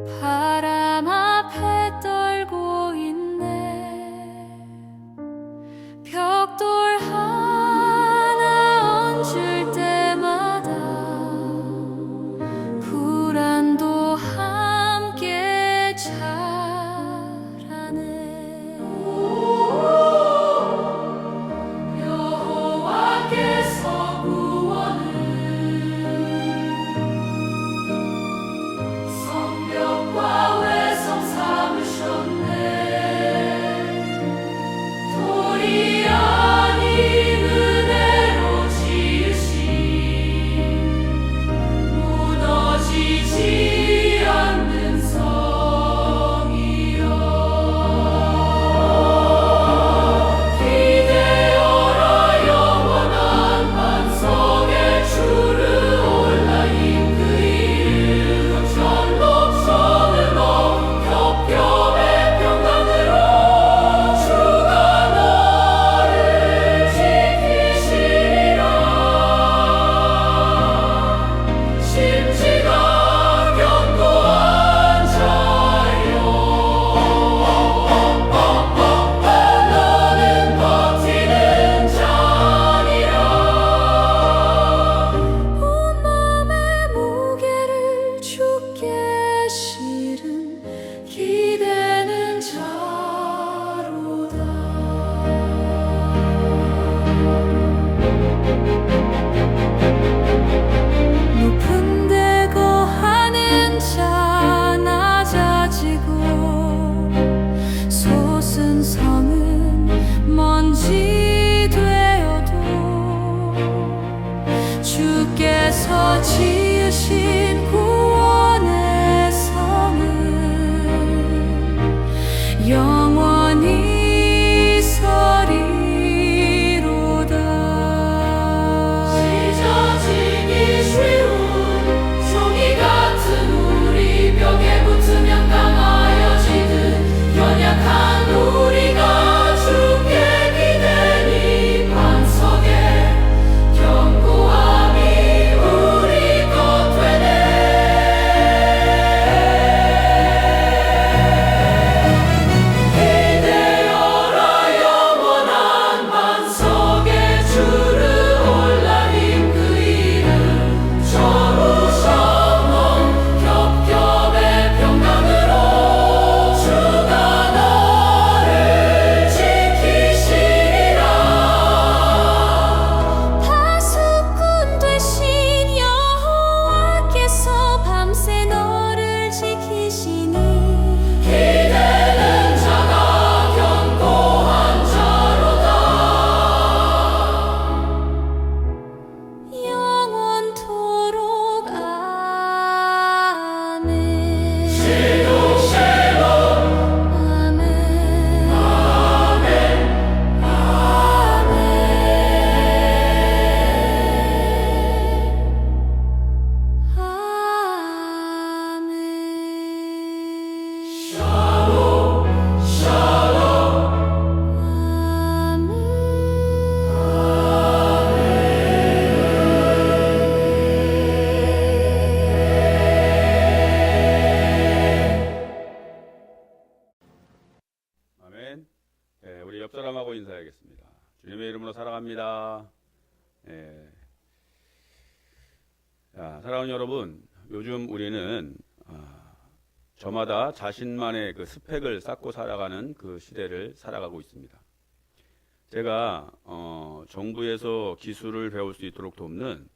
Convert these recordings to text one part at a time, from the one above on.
바람 앞에 떨고 있네. 벽돌 하나 얹을 때마다 불안도 함께 자라네. 여호와께서 구원을 성벽과 외성 삼으셨네. 돌이 아닌 은혜로 지으신 무너지지 않는 성이여. 기대어라 영원한 반석에 주르 올라 힘 그 이름 전록선으로 겹겹의 평강으로 주가 너를 지키시리라. 심지가 견고한 자여, 너는 버티는 자니라. 온 마음의 무게를 주께 실은 기대는 자로다. 높은 데 거하는 자 낮아지고 솟은 성은 먼지 되어도 주께서 지으신 구원의 성은 영원히 서리로다. 찢어지기 쉬운 종이 같은 우리 벽에 붙으면 강하여지듯 연약한 우리가 주께 기대니 반석에 견고함이 우리 것 되네. 기대어라 영원한 반석에 주르 올라 힘 그 이름 저루셨던 겹겹의 평강으로 주가 너를 지키시리라. 파수꾼 되신 여호와께서 밤새 너를 지키시니 기대는 자가 견고한 자로다. 영원토록 아멘. 샬롬 아멘. 아멘. 아멘. 샬롬 아멘. 우리 옆 사람하고 인사하겠습니다. 주님의 이름으로 사랑합니다. 자, 사랑하는 여러분, 요즘 우리는 저마다 자신만의 그 스펙을 쌓고 살아가는 그 시대를 살아가고 있습니다. 제가 정부에서 기술을 배울 수 있도록 돕는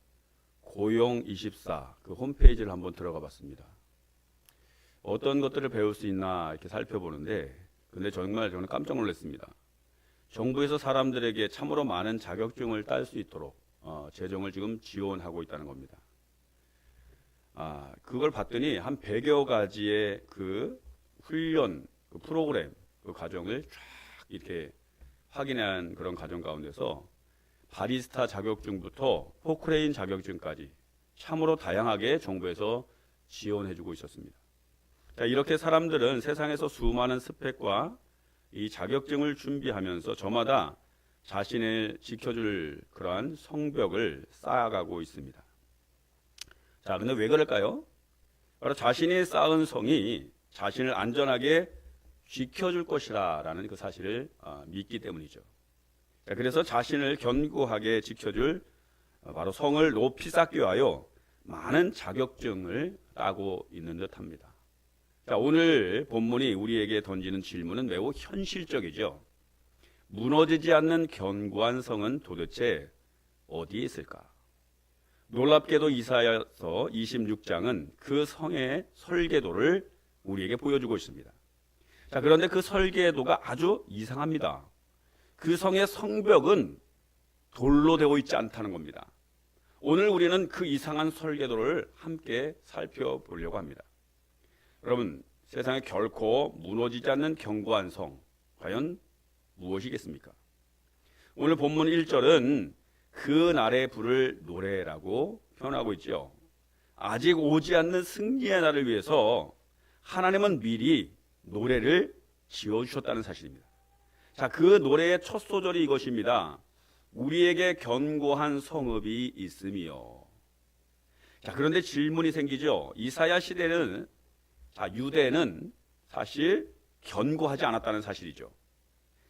고용24 그 홈페이지를 한번 들어가 봤습니다. 어떤 것들을 배울 수 있나 이렇게 살펴보는데, 근데 정말 저는 깜짝 놀랐습니다. 정부에서 사람들에게 참으로 많은 자격증을 딸 수 있도록 재정을 지금 지원하고 있다는 겁니다. 그걸 봤더니 한 100여 가지의 그 훈련, 그 프로그램, 그 과정을 쫙 이렇게 확인한 그런 과정 가운데서 바리스타 자격증부터 포크레인 자격증까지 참으로 다양하게 정부에서 지원해주고 있었습니다. 자, 이렇게 사람들은 세상에서 수많은 스펙과 이 자격증을 준비하면서 저마다 자신을 지켜줄 그러한 성벽을 쌓아가고 있습니다. 자, 근데 왜 그럴까요? 바로 자신이 쌓은 성이 자신을 안전하게 지켜줄 것이라는 그 사실을 믿기 때문이죠. 그래서 자신을 견고하게 지켜줄 바로 성을 높이 쌓기 위하여 많은 자격증을 따고 있는 듯합니다. 자, 오늘 본문이 우리에게 던지는 질문은 매우 현실적이죠. 무너지지 않는 견고한 성은 도대체 어디에 있을까? 놀랍게도 이사야서 26장은 그 성의 설계도를 우리에게 보여주고 있습니다. 자, 그런데 그 설계도가 아주 이상합니다. 그 성의 성벽은 돌로 되어 있지 않다는 겁니다. 오늘 우리는 그 이상한 설계도를 함께 살펴보려고 합니다. 여러분, 세상에 결코 무너지지 않는 견고한 성, 과연 무엇이겠습니까? 오늘 본문 1절은 그 날에 부를 노래라고 표현하고 있죠. 아직 오지 않는 승리의 날을 위해서 하나님은 미리 노래를 지어주셨다는 사실입니다. 자, 그 노래의 첫 소절이 이것입니다. 우리에게 견고한 성읍이 있으며. 자, 그런데 질문이 생기죠. 이사야 시대는, 유대는 사실 견고하지 않았다는 사실이죠.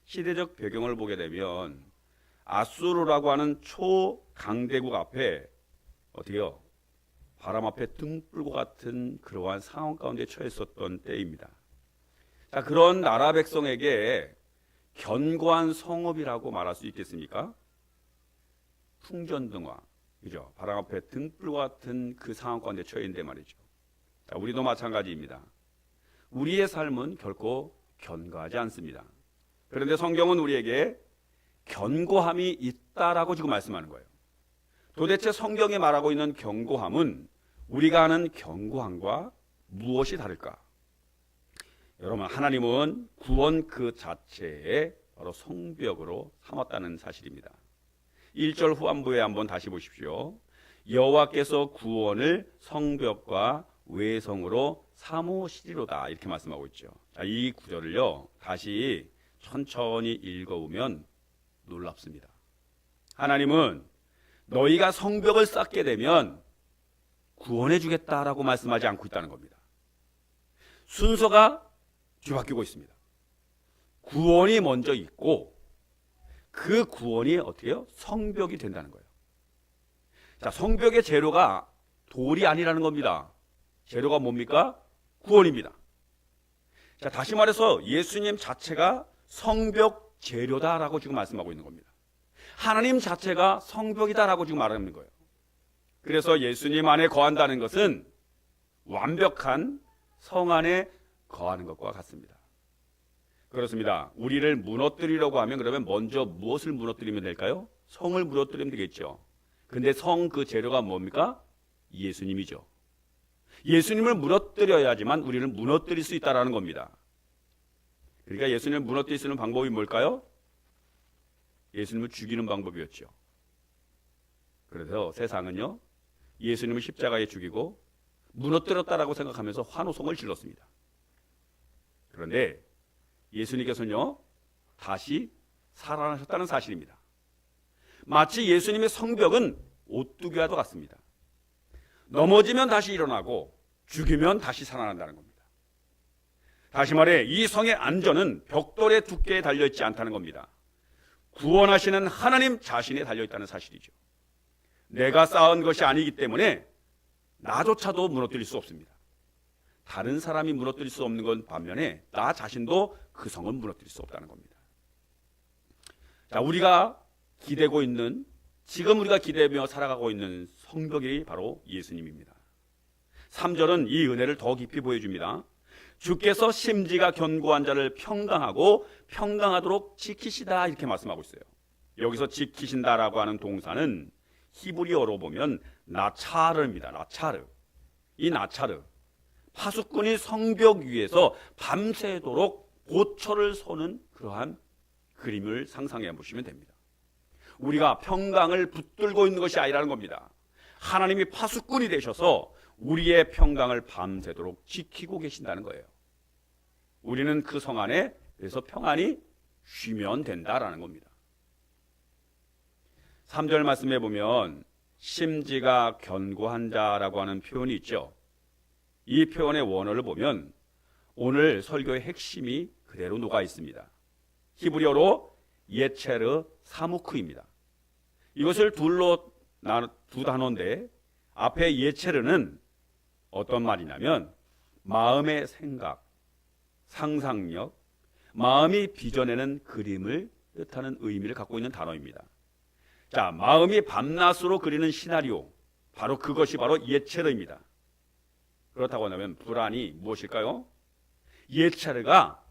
시대적 배경을 보게 되면 아수르라고 하는 초강대국 앞에 어떻게요? 바람 앞에 등불과 같은 그러한 상황 가운데 처했었던 때입니다. 자, 그런 나라 백성에게 견고한 성읍이라고 말할 수 있겠습니까? 풍전등화, 그죠? 바람 앞에 등불과 같은 그 상황 가운데 처해 있는데 말이죠. 자, 우리도 마찬가지입니다. 우리의 삶은 결코 견고하지 않습니다. 그런데 성경은 우리에게 견고함이 있다라고 지금 말씀하는 거예요. 도대체 성경이 말하고 있는 견고함은 우리가 아는 견고함과 무엇이 다를까? 여러분, 하나님은 구원 그 자체에 바로 성벽으로 삼았다는 사실입니다. 1절 후반부에 한번 다시 보십시오. 여호와께서 구원을 성벽과 외성으로 삼으시리로다, 이렇게 말씀하고 있죠. 자, 이 구절을요 다시 천천히 읽어보면 놀랍습니다. 하나님은 너희가 성벽을 쌓게 되면 구원해 주겠다라고 말씀하지 않고 있다는 겁니다. 순서가 뒤바뀌고 있습니다. 구원이 먼저 있고 그 구원이 어떻게 해요? 성벽이 된다는 거예요. 자, 성벽의 재료가 돌이 아니라는 겁니다. 재료가 뭡니까? 구원입니다. 자, 다시 말해서 예수님 자체가 성벽 재료다라고 지금 말씀하고 있는 겁니다. 하나님 자체가 성벽이다라고 지금 말하는 거예요. 그래서 예수님 안에 거한다는 것은 완벽한 성 안에 거하는 것과 같습니다. 그렇습니다. 우리를 무너뜨리려고 하면 그러면 먼저 무엇을 무너뜨리면 될까요? 성을 무너뜨리면 되겠죠. 근데 성 그 재료가 뭡니까? 예수님이죠. 예수님을 무너뜨려야지만 우리를 무너뜨릴 수 있다는 겁니다. 그러니까 예수님을 무너뜨릴 수 있는 방법이 뭘까요? 예수님을 죽이는 방법이었죠. 그래서 세상은요, 예수님을 십자가에 죽이고 무너뜨렸다라고 생각하면서 환호성을 질렀습니다. 그런데 예수님께서는요, 다시 살아나셨다는 사실입니다. 마치 예수님의 성벽은 오뚜기와도 같습니다. 넘어지면 다시 일어나고 죽이면 다시 살아난다는 겁니다. 다시 말해 이 성의 안전은 벽돌의 두께에 달려있지 않다는 겁니다. 구원하시는 하나님 자신에 달려있다는 사실이죠. 내가 쌓은 것이 아니기 때문에 나조차도 무너뜨릴 수 없습니다. 다른 사람이 무너뜨릴 수 없는 건 반면에 나 자신도 그 성을 무너뜨릴 수 없다는 겁니다. 자, 우리가 기대고 있는, 지금 우리가 기대며 살아가고 있는 성벽이 바로 예수님입니다. 3절은 이 은혜를 더 깊이 보여줍니다. 주께서 심지가 견고한 자를 평강하고 평강하도록 지키시다, 이렇게 말씀하고 있어요. 여기서 지키신다라고 하는 동사는 히브리어로 보면 나차르입니다. 나차르. 이 나차르, 파수꾼이 성벽 위에서 밤새도록 보초를 서는 그러한 그림을 상상해 보시면 됩니다. 우리가 평강을 붙들고 있는 것이 아니라는 겁니다. 하나님이 파수꾼이 되셔서 우리의 평강을 밤새도록 지키고 계신다는 거예요. 우리는 그 성 안에 그래서 평안히 쉬면 된다라는 겁니다. 3절 말씀해 보면 심지가 견고한 자라고 하는 표현이 있죠. 이 표현의 원어를 보면 오늘 설교의 핵심이 그대로 녹아 있습니다. 히브리어로 예체르 사무크입니다. 이것을 두 단어인데 앞에 예체르는 어떤 말이냐면 마음의 생각, 상상력, 마음이 빚어내는 그림을 뜻하는 의미를 갖고 있는 단어입니다. 자, 마음이 밤낮으로 그리는 시나리오, 바로 그것이 바로 예체르입니다. 그렇다고 한다면 불안이 무엇일까요? 예체르가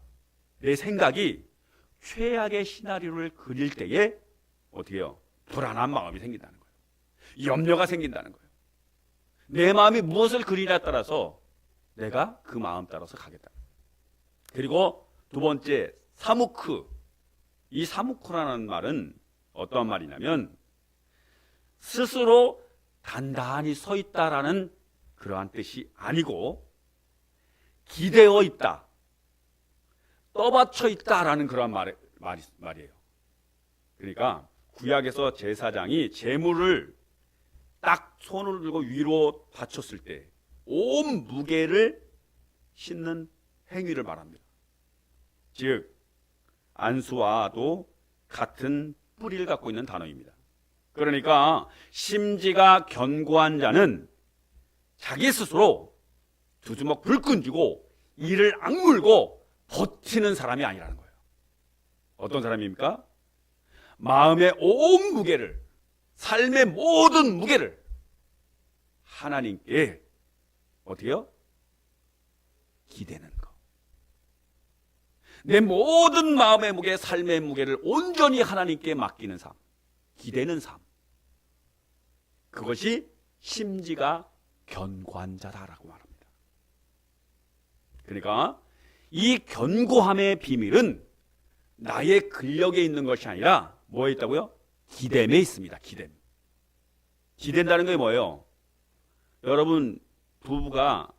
내 생각이 최악의 시나리오를 그릴 때에 어떻게 해요? 불안한 마음이 생긴다는 거예요. 염려가 생긴다는 거예요. 내 마음이 무엇을 그리냐에 따라서 내가 그 마음 따라서 가겠다. 그리고 두 번째, 사무크. 이 사무크라는 말은 어떤 말이냐면 스스로 단단히 서 있다라는 그러한 뜻이 아니고 기대어 있다, 떠받쳐 있다라는 그러한 말이에요. 그러니까 구약에서 제사장이 제물을 딱 손을 들고 위로 받쳤을 때 온 무게를 싣는 행위를 말합니다. 즉 안수와도 같은 뿌리를 갖고 있는 단어입니다. 그러니까 심지가 견고한 자는 자기 스스로 두 주먹 불끈 쥐고 이를 악물고 버티는 사람이 아니라는 거예요. 어떤 사람입니까? 마음의 온 무게를, 삶의 모든 무게를 하나님께 어떻게 해요? 기대는 거. 내 모든 마음의 무게, 삶의 무게를 온전히 하나님께 맡기는 삶, 기대는 삶. 그것이 심지가 견고한 자다라고 말합니다. 그러니까 이 견고함의 비밀은 나의 근력에 있는 것이 아니라 뭐에 있다고요? 기댐에 있습니다. 기댐. 기댄다는 게 뭐예요? 여러분 부부가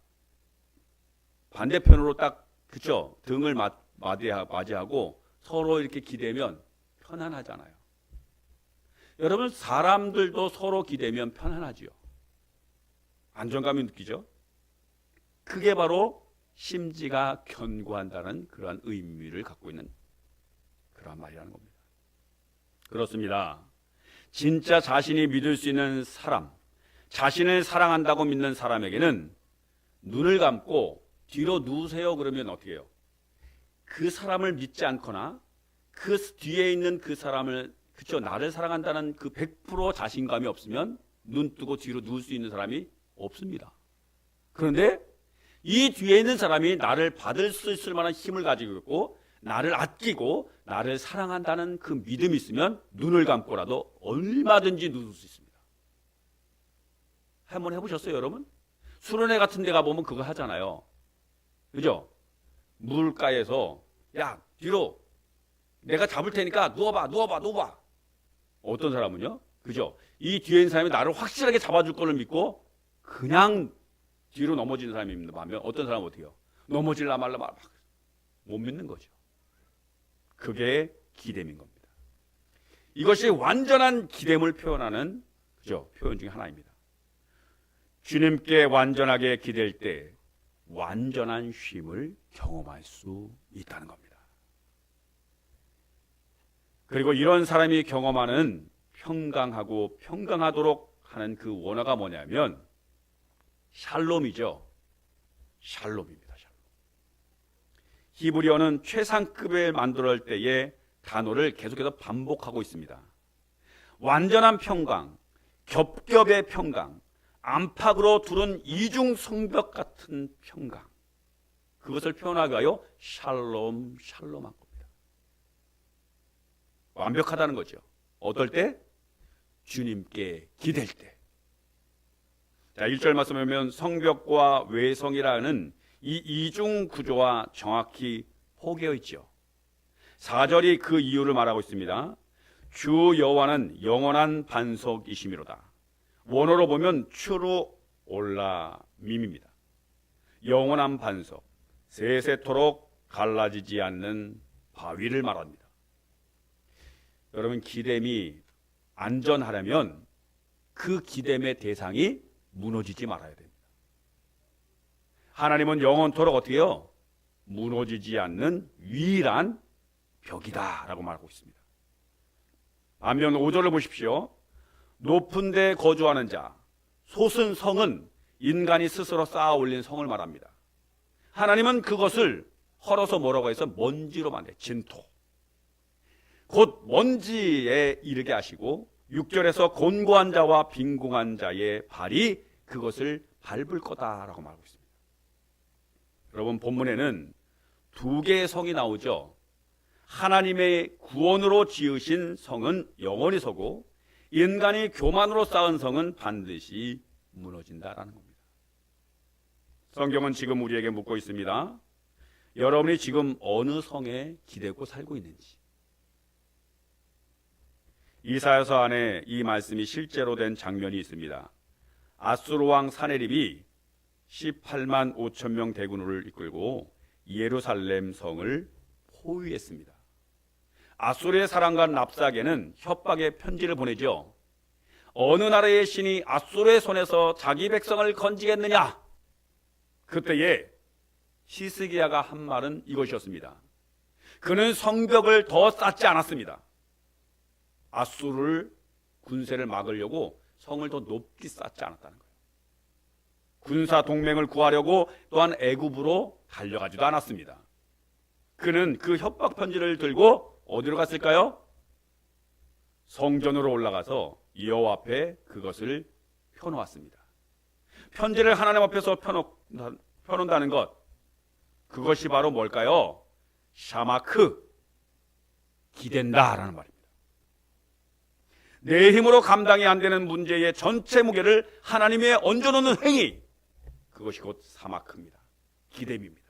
반대편으로 딱 그쵸? 등을 맞이하고 서로 이렇게 기대면 편안하잖아요. 여러분 사람들도 서로 기대면 편안하지요. 안정감이 느끼죠. 그게 바로 심지가 견고한다는 그러한 의미를 갖고 있는 그러한 말이라는 겁니다. 그렇습니다. 진짜 자신이 믿을 수 있는 사람, 자신을 사랑한다고 믿는 사람에게는 눈을 감고 뒤로 누우세요 그러면 어떻게 해요? 그 사람을 믿지 않거나 그 뒤에 있는 그 사람을 그쵸, 나를 사랑한다는 그 100% 자신감이 없으면 눈 뜨고 뒤로 누울 수 있는 사람이 없습니다. 그런데 이 뒤에 있는 사람이 나를 받을 수 있을 만한 힘을 가지고 있고 나를 아끼고 나를 사랑한다는 그 믿음이 있으면 눈을 감고라도 얼마든지 누울 수 있습니다. 한번 해보셨어요, 여러분? 수련회 같은 데 가보면 그거 하잖아요. 그죠? 물가에서 야, 뒤로 내가 잡을 테니까 누워봐. 어떤 사람은요? 그죠? 이 뒤에 있는 사람이 나를 확실하게 잡아줄 거를 믿고 그냥 뒤로 넘어지는 사람이 있는 반면 어떤 사람은 어떻게 해요? 넘어질라 말라 못 믿는 거죠. 그게 기댐인 겁니다. 이것이 완전한 기댐을 표현하는 그죠? 표현 중에 하나입니다. 주님께 완전하게 기댈 때 완전한 쉼을 경험할 수 있다는 겁니다. 그리고 이런 사람이 경험하는 평강하고 평강하도록 하는 그 원어가 뭐냐면 샬롬이죠. 샬롬입니다. 샬롬. 히브리어는 최상급을 만들어낼 때의 단어를 계속해서 반복하고 있습니다. 완전한 평강, 겹겹의 평강, 안팎으로 두른 이중 성벽 같은 평강. 그것을 표현하기 위하여 샬롬, 샬롬한 겁니다. 완벽하다는 거죠. 어떨 때? 주님께 기댈 때. 자, 1절 말씀에 보면 성벽과 외성이라는 이 이중 구조와 정확히 포개어 있죠. 4절이 그 이유를 말하고 있습니다. 주 여호와는 영원한 반석이시미로다. 원어로 보면 추루 올라밈입니다. 영원한 반석, 세세토록 갈라지지 않는 바위를 말합니다. 여러분 기댐이 안전하려면 그 기댐의 대상이 무너지지 말아야 됩니다. 하나님은 영원토록 어떻게 해요? 무너지지 않는 유일한 벽이다라고 말하고 있습니다. 반면 5절을 보십시오. 높은 데 거주하는 자, 솟은 성은 인간이 스스로 쌓아 올린 성을 말합니다. 하나님은 그것을 헐어서 뭐라고 해서 먼지로 만든 진토, 곧 먼지에 이르게 하시고 6절에서 곤고한 자와 빈궁한 자의 발이 그것을 밟을 거다라고 말하고 있습니다. 여러분, 본문에는 두 개의 성이 나오죠. 하나님의 구원으로 지으신 성은 영원히 서고 인간이 교만으로 쌓은 성은 반드시 무너진다라는 겁니다. 성경은 지금 우리에게 묻고 있습니다. 여러분이 지금 어느 성에 기대고 살고 있는지. 이사야서 안에 이 말씀이 실제로 된 장면이 있습니다. 아수르 왕 사네립이 18만 5천 명 대군을 이끌고 예루살렘 성을 포위했습니다. 아수르의 사랑관 랍사게는 협박의 편지를 보내죠. 어느 나라의 신이 아수르의 손에서 자기 백성을 건지겠느냐? 그때에 히스기야가 한 말은 이것이었습니다. 그는 성벽을 더 쌓지 않았습니다. 아수르를 군세를 막으려고 성을 더 높이 쌓지 않았다는 거예요. 군사 동맹을 구하려고 또한 애굽으로 달려가지도 않았습니다. 그는 그 협박 편지를 들고 어디로 갔을까요? 성전으로 올라가서 여호와 앞에 그것을 펴놓았습니다. 편지를 하나님 앞에서 펴놓는다는 것, 그것이 바로 뭘까요? 샤마크, 기댄다라는 말입니다. 내 힘으로 감당이 안 되는 문제의 전체 무게를 하나님에 얹어놓는 행위, 그것이 곧 사마크입니다. 기댐입니다.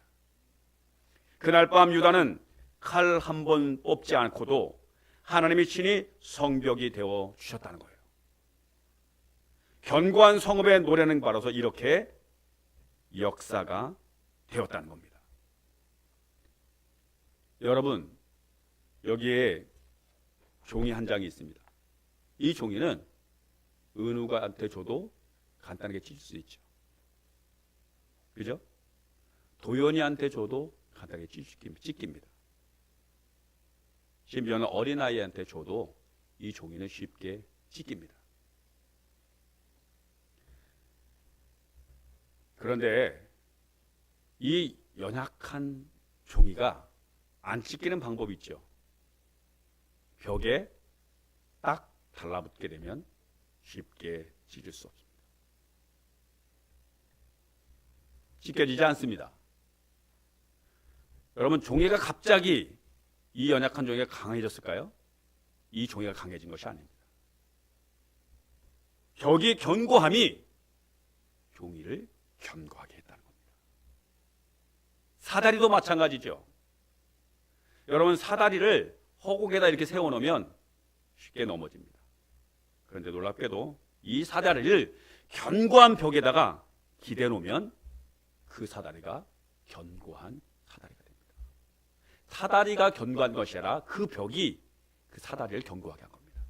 그날 밤 유다는 칼 한 번 뽑지 않고도 하나님이 친히 성벽이 되어 주셨다는 거예요. 견고한 성읍의 노래는 바로서 이렇게 역사가 되었다는 겁니다. 여러분, 여기에 종이 한 장이 있습니다. 이 종이는 은우가한테 줘도 간단하게 찢을 수 있죠. 그죠? 도연이한테 줘도 간단하게 찢깁니다. 심지어는 어린아이한테 줘도 이 종이는 쉽게 찢깁니다. 그런데 이 연약한 종이가 안 찢기는 방법이 있죠. 벽에 딱 달라붙게 되면 쉽게 찢을 수 없습니다. 찢겨지지 않습니다. 여러분, 종이가 갑자기 이 연약한 종이가 강해졌을까요? 이 종이가 강해진 것이 아닙니다. 벽의 견고함이 종이를 견고하게 했다는 겁니다. 사다리도 마찬가지죠. 여러분, 사다리를 허공에다 이렇게 세워놓으면 쉽게 넘어집니다. 그런데 놀랍게도 이 사다리를 견고한 벽에다가 기대 놓으면 그 사다리가 견고한 사다리가 됩니다. 사다리가 견고한 것이 아니라 그 벽이 그 사다리를 견고하게 한 겁니다.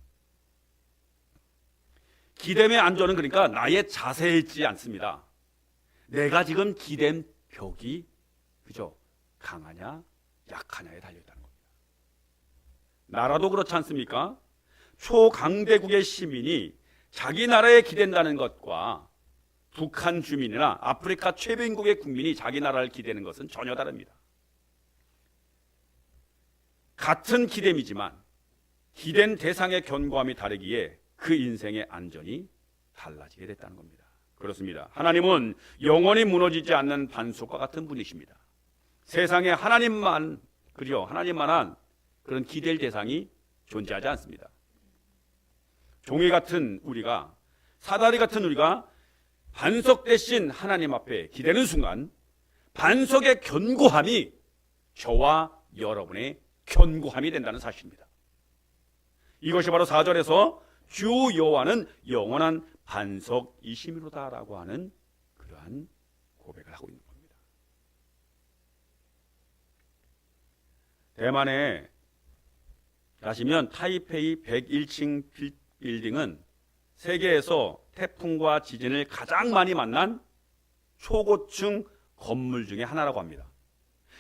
기댐의 안전은 그러니까 나의 자세에 있지 않습니다. 내가 지금 기댐 벽이 그죠? 강하냐 약하냐에 달려있다는 겁니다. 나라도 그렇지 않습니까? 초강대국의 시민이 자기 나라에 기댄다는 것과 북한 주민이나 아프리카 최빈국의 국민이 자기 나라를 기대는 것은 전혀 다릅니다. 같은 기댐이지만 기댄 대상의 견고함이 다르기에 그 인생의 안전이 달라지게 됐다는 겁니다. 그렇습니다. 하나님은 영원히 무너지지 않는 반석과 같은 분이십니다. 세상에 하나님만한 그런 기댈 대상이 존재하지 않습니다. 종이 같은 우리가, 사다리 같은 우리가 반석 대신 하나님 앞에 기대는 순간 반석의 견고함이 저와 여러분의 견고함이 된다는 사실입니다. 이것이 바로 4절에서 주 여호와는 영원한 반석이심이로다라고 하는 그러한 고백을 하고 있는 겁니다. 대만에 가시면 타이페이 101층 빌딩은 세계에서 태풍과 지진을 가장 많이 만난 초고층 건물 중에 하나라고 합니다.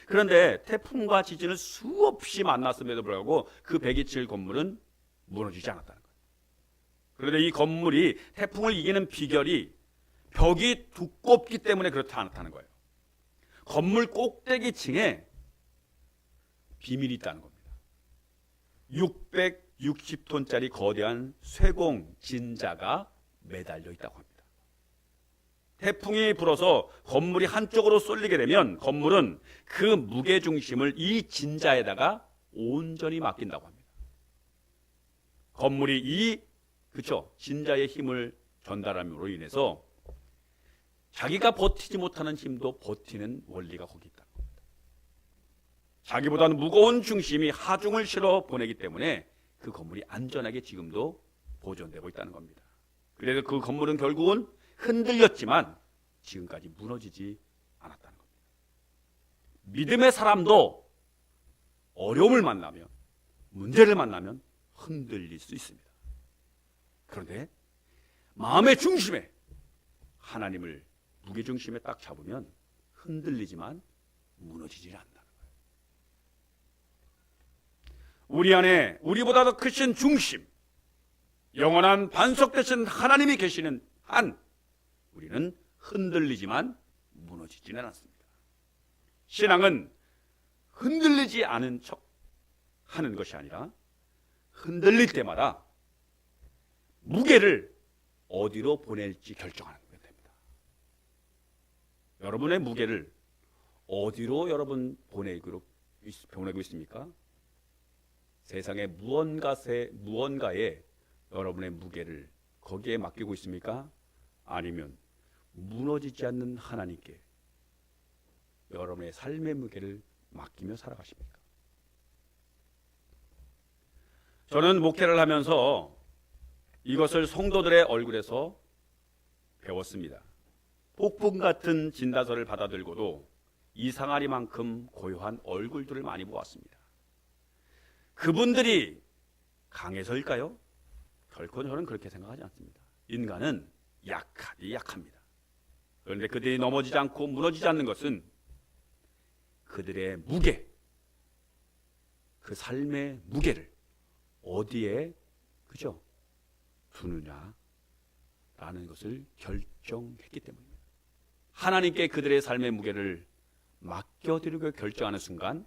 그런데 태풍과 지진을 수없이 만났음에도 불구하고 그 127 건물은 무너지지 않았다는 거예요. 그런데 이 건물이 태풍을 이기는 비결이 벽이 두껍기 때문에 그렇다는 거예요. 건물 꼭대기층에 비밀이 있다는 겁니다. 660톤짜리 거대한 쇠공 진자가 매달려 있다고 합니다. 태풍이 불어서 건물이 한쪽으로 쏠리게 되면 건물은 그 무게중심을 이 진자에다가 온전히 맡긴다고 합니다. 건물이 이 진자의 힘을 전달함으로 인해서 자기가 버티지 못하는 힘도 버티는 원리가 거기 있다는 겁니다. 자기보다는 무거운 중심이 하중을 실어 보내기 때문에 그 건물이 안전하게 지금도 보존되고 있다는 겁니다. 그래서 그 건물은 결국은 흔들렸지만 지금까지 무너지지 않았다는 겁니다. 믿음의 사람도 어려움을 만나면, 문제를 만나면 흔들릴 수 있습니다. 그런데 마음의 중심에 하나님을 무게중심에 딱 잡으면 흔들리지만 무너지지 않는다는 거예요. 우리 안에 우리보다 더 크신 중심, 영원한 반석 되신 하나님이 계시는 한 우리는 흔들리지만 무너지지는 않습니다. 신앙은 흔들리지 않은 척 하는 것이 아니라 흔들릴 때마다 무게를 어디로 보낼지 결정하는 게 됩니다. 여러분의 무게를 어디로 여러분 보내고 있습니까? 세상의 무언가에 여러분의 무게를 거기에 맡기고 있습니까? 아니면 무너지지 않는 하나님께 여러분의 삶의 무게를 맡기며 살아가십니까? 저는 목회를 하면서 이것을 성도들의 얼굴에서 배웠습니다. 폭풍 같은 진다서를 받아들고도 이상하리만큼 고요한 얼굴들을 많이 보았습니다. 그분들이 강해서일까요? 결코 저는 그렇게 생각하지 않습니다. 인간은 약합니다. 그런데 그들이 넘어지지 않고 무너지지 않는 것은 그들의 무게, 그 삶의 무게를 어디에 두느냐라는 것을 결정했기 때문입니다. 하나님께 그들의 삶의 무게를 맡겨드리고 결정하는 순간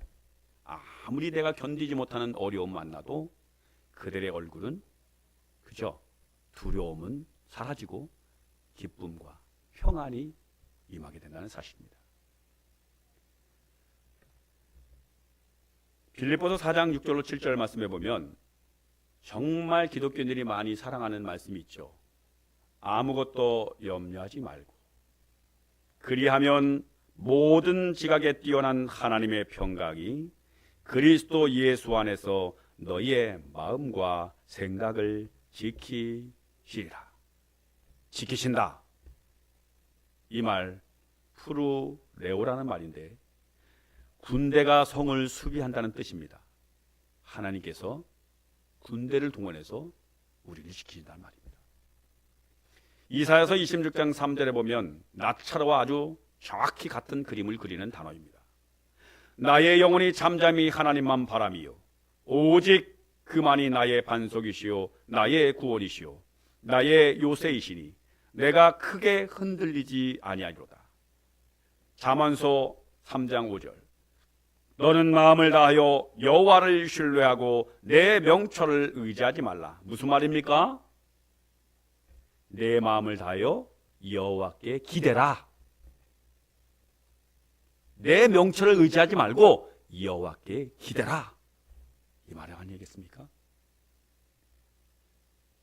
아무리 내가 견디지 못하는 어려움 만나도 그들의 얼굴은 두려움은 사라지고 기쁨과 평안이 임하게 된다는 사실입니다. 빌립보서 4장 6절로 7절 말씀해 보면 정말 기독교인들이 많이 사랑하는 말씀이 있죠. 아무것도 염려하지 말고 그리하면 모든 지각에 뛰어난 하나님의 평강이 그리스도 예수 안에서 너희의 마음과 생각을 지키시리라. 지키신다. 이 말 푸르레오라는 말인데 군대가 성을 수비한다는 뜻입니다. 하나님께서 군대를 동원해서 우리를 지키신다는 말입니다. 이사야서 26장 3절에 보면 나처럼 아주 정확히 같은 그림을 그리는 단어입니다. 나의 영혼이 잠잠히 하나님만 바라미요 오직 그만이 나의 반석이시요 나의 구원이시요 나의 요새이시니 내가 크게 흔들리지 아니하리로다. 잠언서 3장 5절 너는 마음을 다하여 여호와를 신뢰하고 내 명철을 의지하지 말라. 무슨 말입니까? 내 마음을 다하여 여호와께 기대라. 내 명철을 의지하지 말고 여호와께 기대라. 이 말이 아니겠습니까?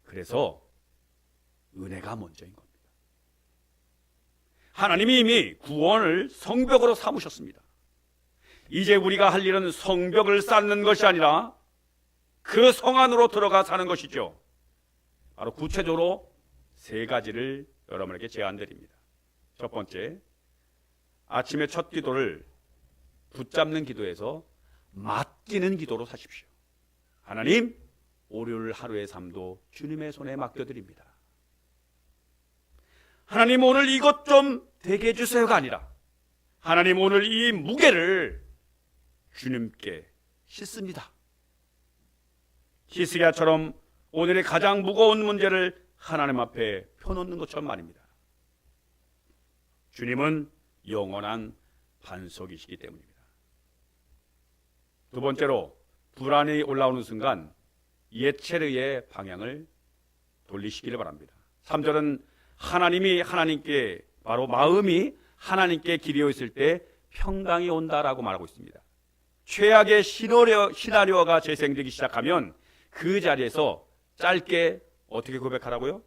그래서 은혜가 먼저인 겁니다. 하나님이 이미 구원을 성벽으로 삼으셨습니다. 이제 우리가 할 일은 성벽을 쌓는 것이 아니라 그 성 안으로 들어가 사는 것이죠. 바로 구체적으로 세 가지를 여러분에게 제안드립니다. 첫 번째, 아침의 첫 기도를 붙잡는 기도에서 맡기는 기도로 사십시오. 하나님, 오늘 하루의 삶도 주님의 손에 맡겨드립니다. 하나님, 오늘 이것 좀 되게 해주세요가 아니라 하나님 오늘 이 무게를 주님께 싣습니다. 히스기야처럼 오늘의 가장 무거운 문제를 하나님 앞에 펴놓는 것처럼 말입니다. 주님은 영원한 반석이시기 때문입니다. 두 번째로 불안이 올라오는 순간 예체르의 방향을 돌리시기를 바랍니다. 3절은 하나님께 바로 마음이 하나님께 기대어 있을 때 평강이 온다라고 말하고 있습니다. 최악의 시나리오가 재생되기 시작하면 그 자리에서 짧게 어떻게 고백하라고요?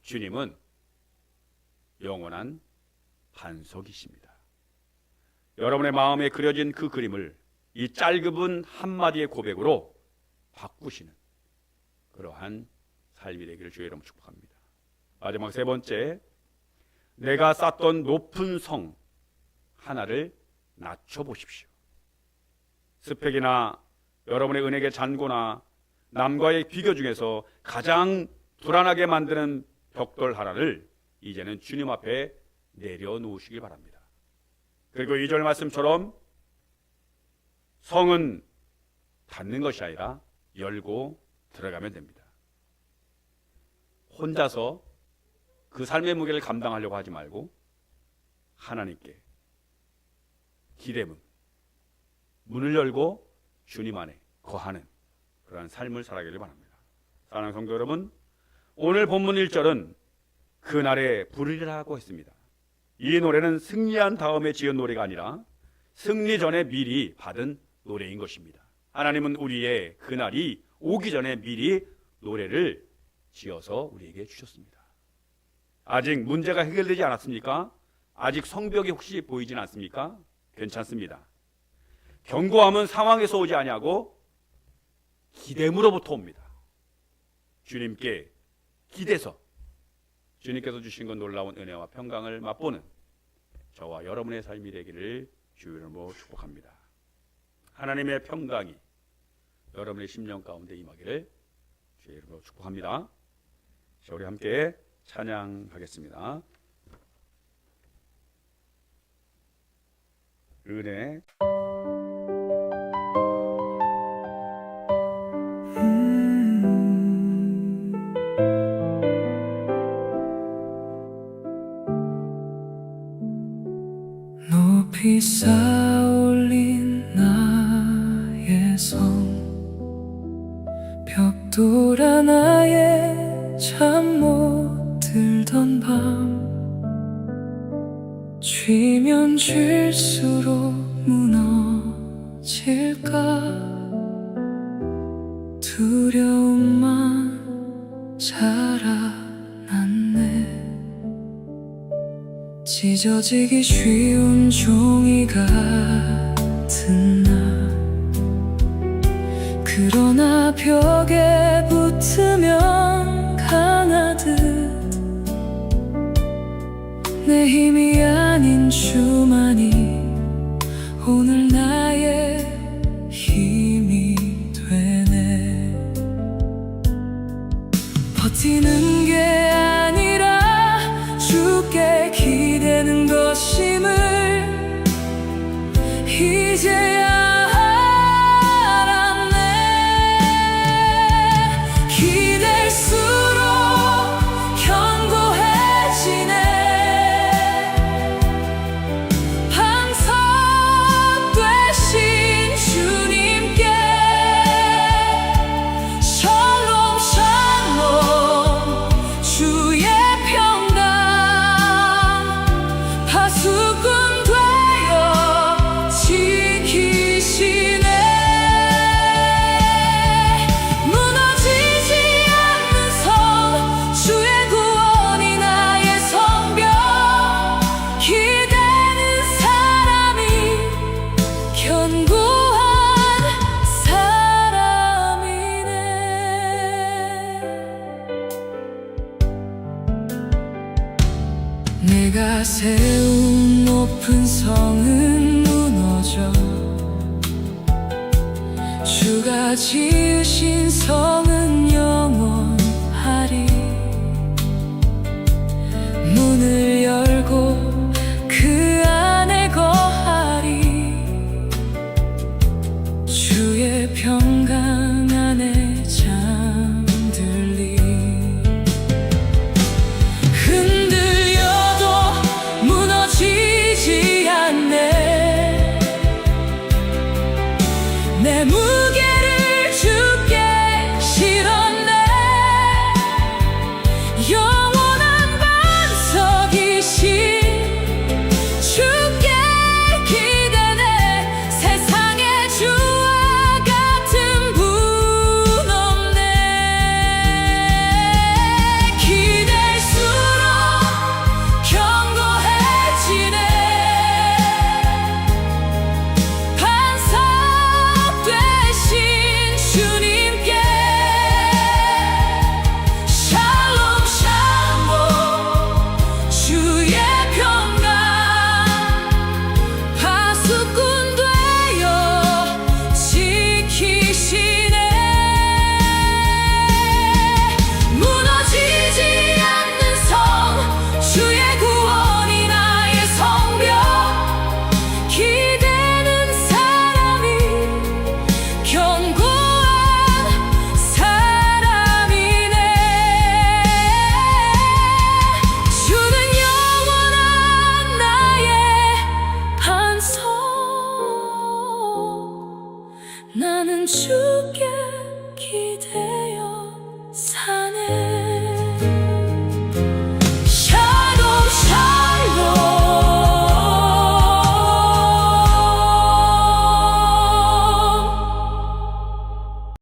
주님은 영원한 반석이십니다. 여러분의 마음에 그려진 그 그림을 이 짧은 한마디의 고백으로 바꾸시는 그러한 삶이 되기를 주의 이름으로 축복합니다. 마지막 세 번째, 내가 쌓던 높은 성 하나를 낮춰보십시오. 스펙이나 여러분의 은행의 잔고나 남과의 비교 중에서 가장 불안하게 만드는 벽돌 하나를 이제는 주님 앞에 내려놓으시길 바랍니다. 그리고 2절 말씀처럼 성은 닫는 것이 아니라 열고 들어가면 됩니다. 혼자서 그 삶의 무게를 감당하려고 하지 말고 하나님께 기대문, 문을 열고 주님 안에 거하는 그러한 삶을 살아가기를 바랍니다. 사랑하는 성도 여러분, 오늘 본문 1절은 그날에 부르리라고 했습니다. 이 노래는 승리한 다음에 지은 노래가 아니라 승리 전에 미리 받은 노래인 것입니다. 하나님은 우리의 그날이 오기 전에 미리 노래를 지어서 우리에게 주셨습니다. 아직 문제가 해결되지 않았습니까? 아직 성벽이 혹시 보이진 않습니까? 괜찮습니다. 견고함은 상황에서 오지 아니하고 기댐으로부터 옵니다. 주님께 기대서 주님께서 주신 건 놀라운 은혜와 평강을 맛보는 저와 여러분의 삶이 되기를 주의 이름으로 축복합니다. 하나님의 평강이 여러분의 심령 가운데 임하기를 주의 이름으로 축복합니다. 자, 우리 함께 찬양하겠습니다. 은혜. 높이 쌓아올린 나의 성, 벽돌 하나에 잠 못 들던 밤, 쥐면 쥘수록 무너질까 두려움만 자라났네. 찢어지기 쉬운 종이 같은 날, 그러나 벽에 붙으면 강하듯 내 힘이 아닌 주만이 오늘 나의 힘이 되네. 버티는 게 아니라 주께 기대는 것임을 이제야 알았네. 기댈수록 견고해지네. 반석 되신 주님께 샬롬 샬롬 주의 평강 파수꾼 되어 지키시네. 무너지지 않는 성 주의 구원이 나의 성벽, 기대는 사람이 견고한 사람이네. 내가 세운 높은 성은 무너져 주가 지으신 성은 영원하리. 문을 열고 그 안에 나는 주께